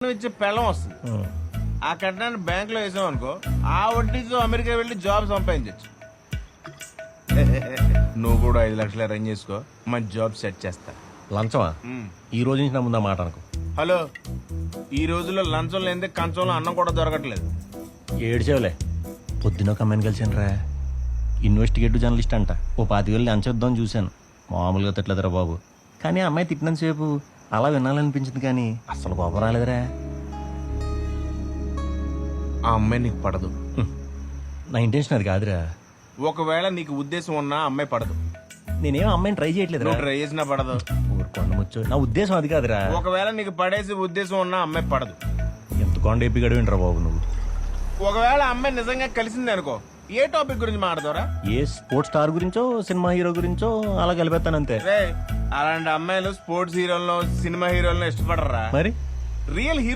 ఇచ్చే పెళ్ళం వస్తుంది. ఆ కట్నాన్ని బ్యాంక్ లో వేసాం అనుకో, ఆ వడ్డీతో అమెరికా వెళ్ళి జాబ్ సంపాదించచ్చు. నువ్వు కూడా 5 లక్షలు అరేంజ్ చేసుకో, మంచి జాబ్ సెట్ చేస్తా. లంచమా? ఈ రోజు నుంచి నా ముందు మాట అనుకో. హలో, ఈ రోజుల్లో లంచం లేనిదే కంచంలో అన్నం కూడా దొరకట్లేదు. ఏడ్చేవులే. పొద్దున ఒక అమ్మాయిని కలిసాను రా, ఇన్వెస్టిగేటివ్ జర్నలిస్ట్ అంట. ఓ 25,000 లంచేద్దాం చూశాను. మామూలుగా తిట్లేదురా బాబు. కానీ ఆ అమ్మాయి తిట్టినంతసేపు అలా వినాలనిపించింది, కానీ అసలు కోపం రాలేదురా. ఆ అమ్మాయి నీకు పడదు. నా ఇంటెన్షన్ అది కాదురా. ఒకవేళ నీకు ఉద్దేశం ఉన్నా అమ్మాయి పడదు. నేనేం అమ్మాయిని ట్రై చేయట్లేదు. నువ్వు ట్రై చేసినా పడదు. ఊరుకోండి ముచ్చు, నా ఉద్దేశం అది కాదురా. ఒకవేళ నీకు పడేసి ఉద్దేశం ఉన్నా అమ్మాయి పడదు. ఎంత కొండ ఎప్పిగడు వింటరా బాబు నువ్వు. ఒకవేళ అమ్మాయి నిజంగా కలిసింది అనుకో, ఏ టాపిక్ గురించి మాట్లాడతారా? ఏ స్పోర్ట్స్ స్టార్ గురించో సినిమా హీరో గురించో అలా కలిపేస్తానంతే. అలాంటి అమ్మాయిలు స్పోర్ట్స్ హీరోలను సినిమా హీరోలను ఇష్టపడరా? మరి రియల్ హీరో